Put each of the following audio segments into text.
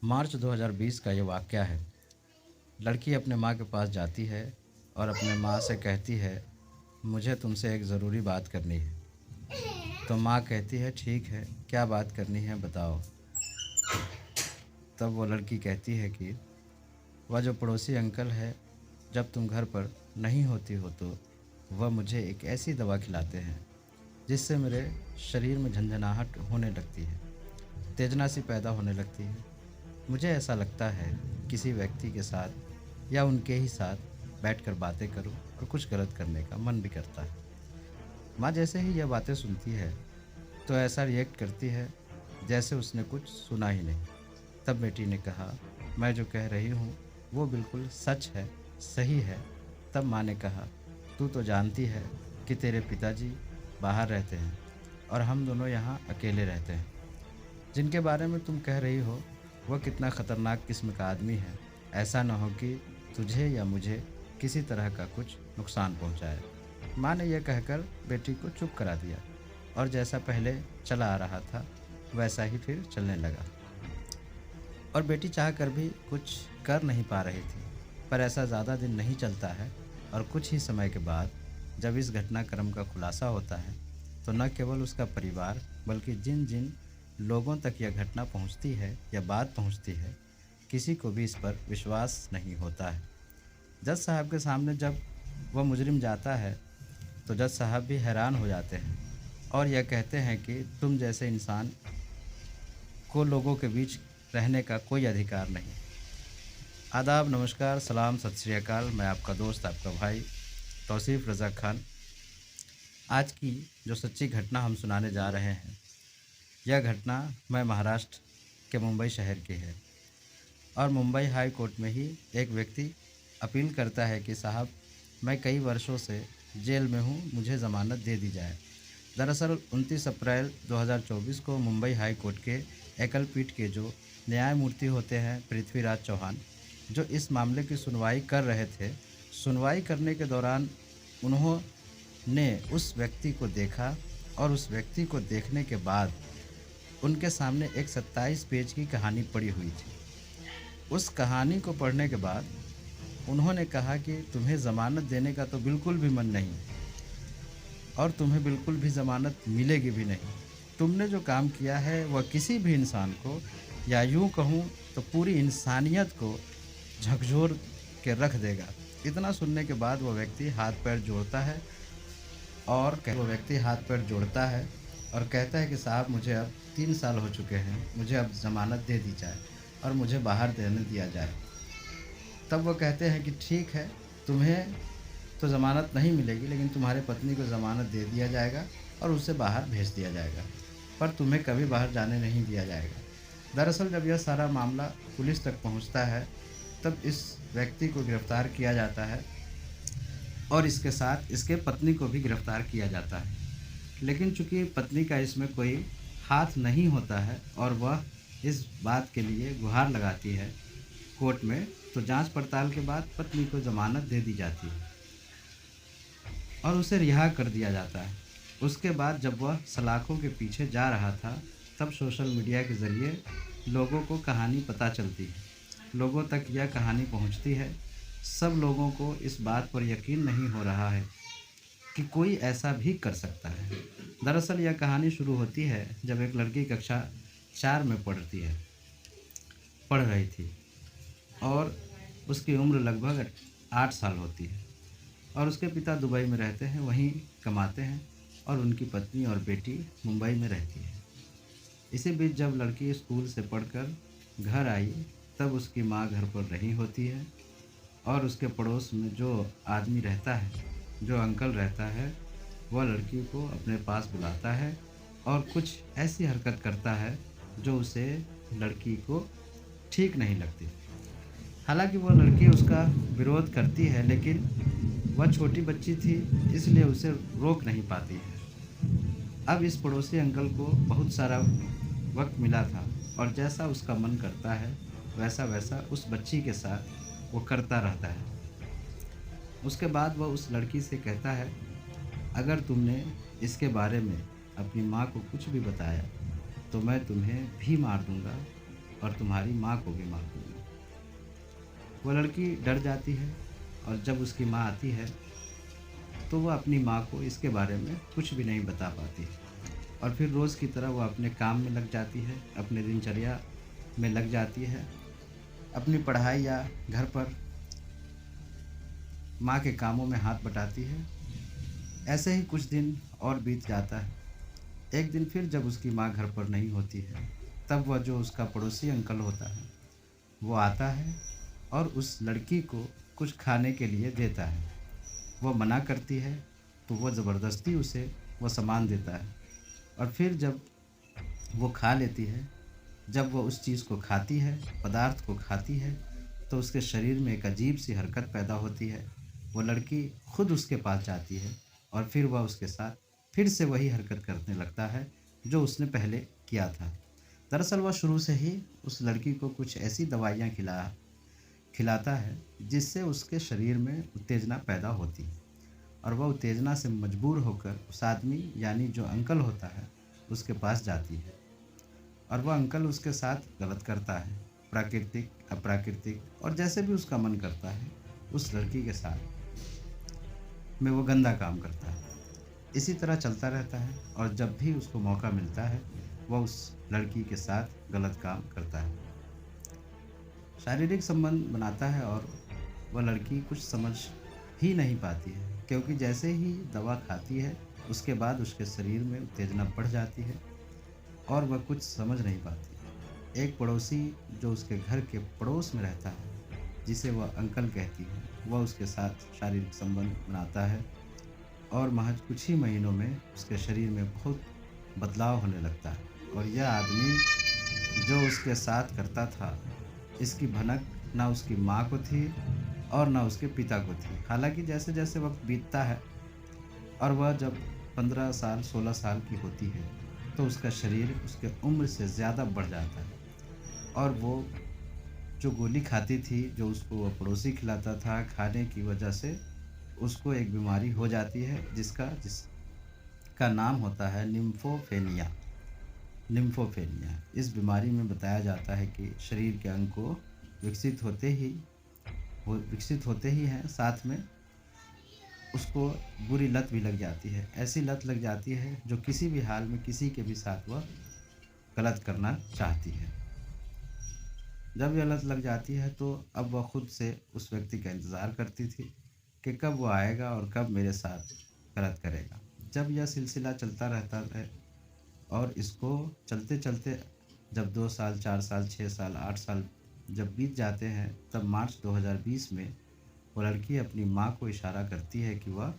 मार्च 2020 का ये वाक़या है। लड़की अपने माँ के पास जाती है और अपने माँ से कहती है, मुझे तुमसे एक ज़रूरी बात करनी है। तो माँ कहती है, ठीक है, क्या बात करनी है बताओ। तब वो लड़की कहती है कि वह जो पड़ोसी अंकल है, जब तुम घर पर नहीं होती हो तो वह मुझे एक ऐसी दवा खिलाते हैं जिससे मेरे शरीर में झंझनाहट होने लगती है, उत्तेजना सी पैदा होने लगती है। मुझे ऐसा लगता है किसी व्यक्ति के साथ या उनके ही साथ बैठकर बातें करूं और कुछ गलत करने का मन भी करता है। माँ जैसे ही यह बातें सुनती है तो ऐसा रिएक्ट करती है जैसे उसने कुछ सुना ही नहीं। तब बेटी ने कहा, मैं जो कह रही हूँ वो बिल्कुल सच है, सही है। तब माँ ने कहा, तू तो जानती है कि तेरे पिताजी बाहर रहते हैं और हम दोनों यहाँ अकेले रहते हैं। जिनके बारे में तुम कह रही हो वह कितना ख़तरनाक किस्म का आदमी है। ऐसा न हो कि तुझे या मुझे किसी तरह का कुछ नुकसान पहुंचाए। माँ ने यह कहकर बेटी को चुप करा दिया और जैसा पहले चला आ रहा था वैसा ही फिर चलने लगा। और बेटी चाह कर भी कुछ कर नहीं पा रही थी। पर ऐसा ज़्यादा दिन नहीं चलता है और कुछ ही समय के बाद जब इस घटनाक्रम का खुलासा होता है तो न केवल उसका परिवार बल्कि जिन जिन लोगों तक यह घटना पहुंचती है या बात पहुंचती है, किसी को भी इस पर विश्वास नहीं होता है। जज साहब के सामने जब वह मुजरिम जाता है तो जज साहब भी हैरान हो जाते हैं और यह कहते हैं कि तुम जैसे इंसान को लोगों के बीच रहने का कोई अधिकार नहीं। आदाब, नमस्कार, सलाम, सत श्री अकाल। मैं आपका दोस्त, आपका भाई तौसीफ़ रज़ा खान। आज की जो सच्ची घटना हम सुनाने जा रहे हैं, यह घटना मैं महाराष्ट्र के मुंबई शहर की है। और मुंबई हाई कोर्ट में ही एक व्यक्ति अपील करता है कि साहब, मैं कई वर्षों से जेल में हूँ, मुझे ज़मानत दे दी जाए। दरअसल 29 अप्रैल 2024 को मुंबई हाई कोर्ट के एकल पीठ के जो न्यायमूर्ति होते हैं पृथ्वीराज चौहान, जो इस मामले की सुनवाई कर रहे थे, सुनवाई करने के दौरान उन्होंने उस व्यक्ति को देखा और उस व्यक्ति को देखने के बाद उनके सामने एक 27 पेज की कहानी पड़ी हुई थी। उस कहानी को पढ़ने के बाद उन्होंने कहा कि तुम्हें ज़मानत देने का तो बिल्कुल भी मन नहीं और तुम्हें बिल्कुल भी ज़मानत मिलेगी भी नहीं। तुमने जो काम किया है वह किसी भी इंसान को, या यूँ कहूँ तो पूरी इंसानियत को झकझोर के रख देगा। इतना सुनने के बाद वो व्यक्ति हाथ पैर जोड़ता है और कहता है कि साहब, मुझे अब 3 साल हो चुके हैं, मुझे अब ज़मानत दे दी जाए और मुझे बाहर देने दिया जाए। तब वो कहते हैं कि ठीक है, तुम्हें तो ज़मानत नहीं मिलेगी लेकिन तुम्हारे पत्नी को ज़मानत दे दिया जाएगा और उसे बाहर भेज दिया जाएगा, पर तुम्हें कभी बाहर जाने नहीं दिया जाएगा। दरअसल जब यह सारा मामला पुलिस तक पहुंचता है तब इस व्यक्ति को गिरफ्तार किया जाता है और इसके साथ इसके पत्नी को भी गिरफ्तार किया जाता है। लेकिन चूंकि पत्नी का इसमें कोई हाथ नहीं होता है और वह इस बात के लिए गुहार लगाती है कोर्ट में, तो जांच पड़ताल के बाद पत्नी को ज़मानत दे दी जाती है और उसे रिहा कर दिया जाता है। उसके बाद जब वह सलाखों के पीछे जा रहा था तब सोशल मीडिया के ज़रिए लोगों को कहानी पता चलती है, लोगों तक यह कहानी पहुंचती है। सब लोगों को इस बात पर यकीन नहीं हो रहा है कि कोई ऐसा भी कर सकता है। दरअसल यह कहानी शुरू होती है जब एक लड़की कक्षा 4 में पढ़ रही थी और उसकी उम्र लगभग 8 साल होती है और उसके पिता दुबई में रहते हैं, वहीं कमाते हैं और उनकी पत्नी और बेटी मुंबई में रहती है। इसी बीच जब लड़की स्कूल से पढ़कर घर आई तब उसकी माँ घर पर रही होती है और उसके पड़ोस में जो आदमी रहता है, जो अंकल रहता है, वह लड़की को अपने पास बुलाता है और कुछ ऐसी हरकत करता है जो उसे लड़की को ठीक नहीं लगती। हालांकि वह लड़की उसका विरोध करती है लेकिन वह छोटी बच्ची थी इसलिए उसे रोक नहीं पाती है। अब इस पड़ोसी अंकल को बहुत सारा वक्त मिला था और जैसा उसका मन करता है वैसा वैसा उस बच्ची के साथ वो करता रहता है। उसके बाद वह उस लड़की से कहता है, अगर तुमने इसके बारे में अपनी माँ को कुछ भी बताया तो मैं तुम्हें भी मार दूंगा और तुम्हारी माँ को भी मार दूंगा। वो लड़की डर जाती है और जब उसकी माँ आती है तो वह अपनी माँ को इसके बारे में कुछ भी नहीं बता पाती और फिर रोज़ की तरह वो अपने काम में लग जाती है, अपने दिनचर्या में लग जाती है, अपनी पढ़ाई या घर पर माँ के कामों में हाथ बटाती है। ऐसे ही कुछ दिन और बीत जाता है। एक दिन फिर जब उसकी माँ घर पर नहीं होती है, तब वह जो उसका पड़ोसी अंकल होता है वो आता है और उस लड़की को कुछ खाने के लिए देता है। वह मना करती है तो वह ज़बरदस्ती उसे वह सामान देता है और फिर जब वो खा लेती है, जब वह उस चीज़ को खाती है, पदार्थ को खाती है, तो उसके शरीर में एक अजीब सी हरकत पैदा होती है। वो लड़की खुद उसके पास जाती है और फिर वह उसके साथ फिर से वही हरकत करने लगता है जो उसने पहले किया था। दरअसल वह शुरू से ही उस लड़की को कुछ ऐसी दवाइयाँ खिलाता है जिससे उसके शरीर में उत्तेजना पैदा होती है और वह उत्तेजना से मजबूर होकर उस आदमी यानी जो अंकल होता है उसके पास जाती है और वह अंकल उसके साथ गलत करता है, प्राकृतिक अप्राकृतिक और जैसे भी उसका मन करता है उस लड़की के साथ में वो गंदा काम करता है। इसी तरह चलता रहता है और जब भी उसको मौका मिलता है वह उस लड़की के साथ गलत काम करता है, शारीरिक संबंध बनाता है और वह लड़की कुछ समझ ही नहीं पाती है क्योंकि जैसे ही दवा खाती है उसके बाद उसके शरीर में उत्तेजना बढ़ जाती है और वह कुछ समझ नहीं पाती। एक पड़ोसी जो उसके घर के पड़ोस में रहता है, जिसे वह अंकल कहती है, वह उसके साथ शारीरिक संबंध बनाता है और महज कुछ ही महीनों में उसके शरीर में बहुत बदलाव होने लगता है और यह आदमी जो उसके साथ करता था, इसकी भनक ना उसकी माँ को थी और ना उसके पिता को थी। हालांकि जैसे जैसे वक्त बीतता है और वह जब 15 साल 16 साल की होती है तो उसका शरीर उसके उम्र से ज़्यादा बढ़ जाता है और वो जो गोली खाती थी, जो उसको वो पड़ोसी खिलाता था, खाने की वजह से उसको एक बीमारी हो जाती है जिसका नाम होता है निम्फोफेनिया। निम्फोफेनिया इस बीमारी में बताया जाता है कि शरीर के अंग को विकसित होते ही वो विकसित होते ही हैं, साथ में उसको बुरी लत भी लग जाती है। ऐसी लत लग जाती है जो किसी भी हाल में किसी के भी साथ वह गलत करना चाहती है। जब यह लत लग जाती है तो अब वह खुद से उस व्यक्ति का इंतज़ार करती थी कि कब वो आएगा और कब मेरे साथ गलत करेगा। जब यह सिलसिला चलता रहता है और इसको चलते चलते जब 2 साल 4 साल 6 साल 8 साल जब बीत जाते हैं, तब मार्च 2020 में वो लड़की अपनी माँ को इशारा करती है कि वह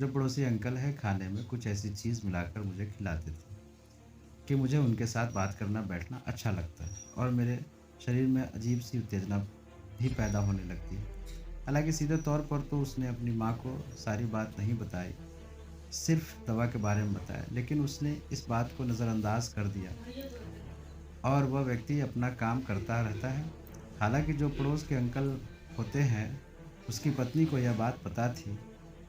जो पड़ोसी अंकल है खाने में कुछ ऐसी चीज़ मिलाकर मुझे खिलाते थे कि मुझे उनके साथ बात करना बैठना अच्छा लगता है और मेरे शरीर में अजीब सी उत्तेजना भी पैदा होने लगती है। हालांकि सीधे तौर पर तो उसने अपनी माँ को सारी बात नहीं बताई, सिर्फ दवा के बारे में बताया, लेकिन उसने इस बात को नज़रअंदाज कर दिया और वह व्यक्ति अपना काम करता रहता है। हालांकि जो पड़ोस के अंकल होते हैं उसकी पत्नी को यह बात पता थी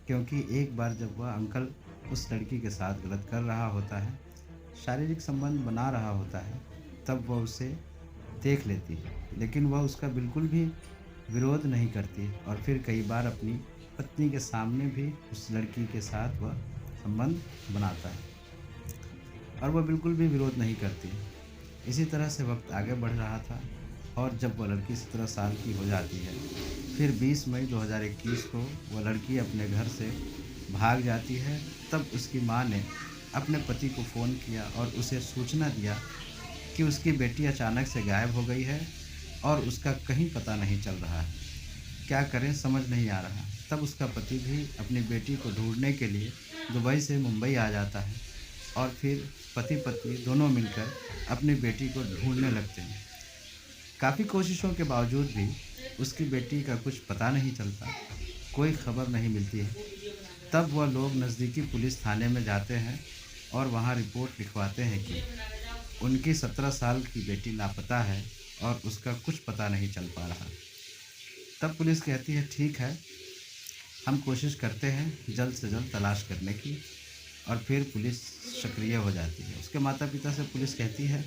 क्योंकि एक बार जब वह अंकल उस लड़की के साथ गलत कर रहा होता है, शारीरिक संबंध बना रहा होता है, तब वह उसे देख लेती है, लेकिन वह उसका बिल्कुल भी विरोध नहीं करती और फिर कई बार अपनी पत्नी के सामने भी उस लड़की के साथ वह संबंध बनाता है और वह बिल्कुल भी विरोध नहीं करती। इसी तरह से वक्त आगे बढ़ रहा था और जब वह लड़की 17 साल की हो जाती है, फिर 20 मई 2021 को वह लड़की अपने घर से भाग जाती है। तब उसकी माँ ने अपने पति को फ़ोन किया और उसे सूचना दिया कि उसकी बेटी अचानक से गायब हो गई है और उसका कहीं पता नहीं चल रहा है। क्या करें समझ नहीं आ रहा। तब उसका पति भी अपनी बेटी को ढूंढने के लिए दुबई से मुंबई आ जाता है और फिर पति पत्नी दोनों मिलकर अपनी बेटी को ढूंढने लगते हैं। काफ़ी कोशिशों के बावजूद भी उसकी बेटी का कुछ पता नहीं चलता, कोई खबर नहीं मिलती है। तब वह लोग नज़दीकी पुलिस थाने में जाते हैं और वहाँ रिपोर्ट लिखवाते हैं कि उनकी 17 साल की बेटी लापता है और उसका कुछ पता नहीं चल पा रहा। तब पुलिस कहती है ठीक है, हम कोशिश करते हैं जल्द से जल्द तलाश करने की और फिर पुलिस सक्रिय हो जाती है। उसके माता पिता से पुलिस कहती है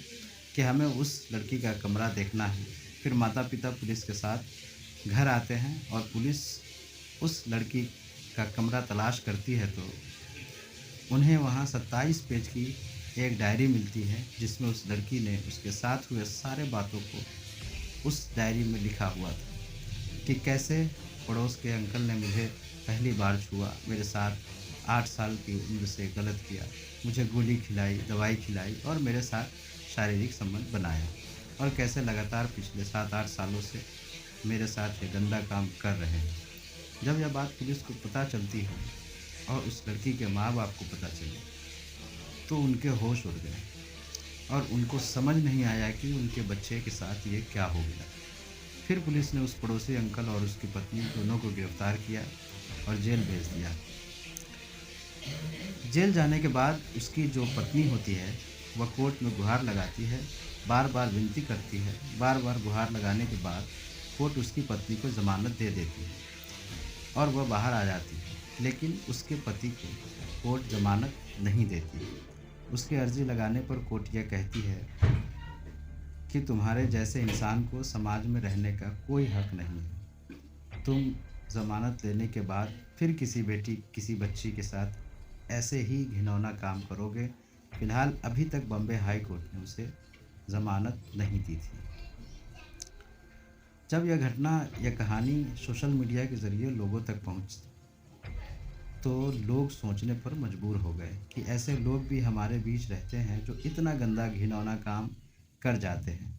कि हमें उस लड़की का कमरा देखना है। फिर माता पिता पुलिस के साथ घर आते हैं और पुलिस उस लड़की का कमरा तलाश करती है तो उन्हें वहाँ 27 पेज की एक डायरी मिलती है, जिसमें उस लड़की ने उसके साथ हुए सारे बातों को उस डायरी में लिखा हुआ था कि कैसे पड़ोस के अंकल ने मुझे पहली बार छुआ, मेरे साथ 8 साल की उम्र से गलत किया, मुझे गोली खिलाई, दवाई खिलाई और मेरे साथ शारीरिक संबंध बनाया, और कैसे लगातार पिछले 7-8 सालों से मेरे साथ ये गंदा काम कर रहे हैं। जब यह बात पुलिस को पता चलती है और उस लड़की के माँ बाप को पता चली तो उनके होश उड़ गए और उनको समझ नहीं आया कि उनके बच्चे के साथ ये क्या हो गया। फिर पुलिस ने उस पड़ोसी अंकल और उसकी पत्नी दोनों को गिरफ्तार किया और जेल भेज दिया। जेल जाने के बाद उसकी जो पत्नी होती है वह कोर्ट में गुहार लगाती है, बार बार विनती करती है। बार बार गुहार लगाने के बाद कोर्ट उसकी पत्नी को ज़मानत दे देती है और वह बाहर आ जाती है, लेकिन उसके पति को कोर्ट ज़मानत नहीं देती। उसकी अर्जी लगाने पर कोर्ट यह कहती है कि तुम्हारे जैसे इंसान को समाज में रहने का कोई हक नहीं है। तुम ज़मानत लेने के बाद फिर किसी बच्ची के साथ ऐसे ही घिनौना काम करोगे। फिलहाल अभी तक बॉम्बे हाई कोर्ट ने उसे ज़मानत नहीं दी थी। जब यह कहानी सोशल मीडिया के ज़रिए लोगों तक पहुंची तो लोग सोचने पर मजबूर हो गए कि ऐसे लोग भी हमारे बीच रहते हैं जो इतना गंदा घिनौना काम कर जाते हैं।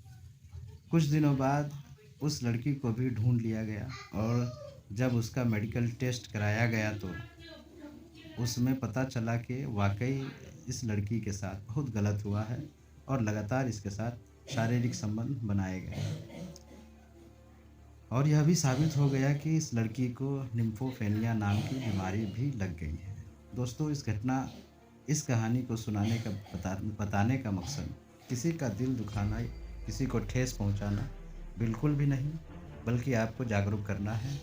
कुछ दिनों बाद उस लड़की को भी ढूंढ लिया गया और जब उसका मेडिकल टेस्ट कराया गया तो उसमें पता चला कि वाकई इस लड़की के साथ बहुत गलत हुआ है और लगातार इसके साथ शारीरिक संबंध बनाए गए। और यह भी साबित हो गया कि इस लड़की को निम्फोफेनिया नाम की बीमारी भी लग गई है। दोस्तों, इस कहानी को सुनाने का बताने का मकसद किसी का दिल दुखाना, किसी को ठेस पहुंचाना बिल्कुल भी नहीं, बल्कि आपको जागरूक करना है।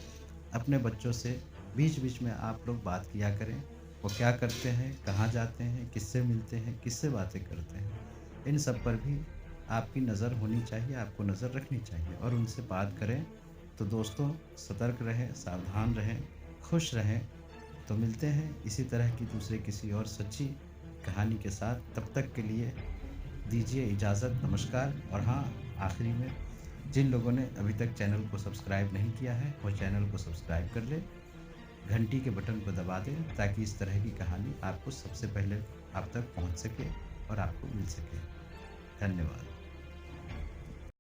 अपने बच्चों से बीच बीच में आप लोग बात किया करें, वो क्या करते हैं, कहाँ जाते हैं, किससे मिलते हैं, किससे बातें करते हैं, इन सब पर भी आपकी नज़र होनी चाहिए, आपको नज़र रखनी चाहिए और उनसे बात करें। तो दोस्तों, सतर्क रहें, सावधान रहें, खुश रहें। तो मिलते हैं इसी तरह की दूसरे किसी और सच्ची कहानी के साथ। तब तक के लिए दीजिए इजाज़त, नमस्कार। और हाँ, आखिरी में जिन लोगों ने अभी तक चैनल को सब्सक्राइब नहीं किया है वो चैनल को सब्सक्राइब कर ले, घंटी के बटन को दबा दें ताकि इस तरह की कहानी आपको सबसे पहले आप तक पहुंच सके और आपको मिल सके। धन्यवाद।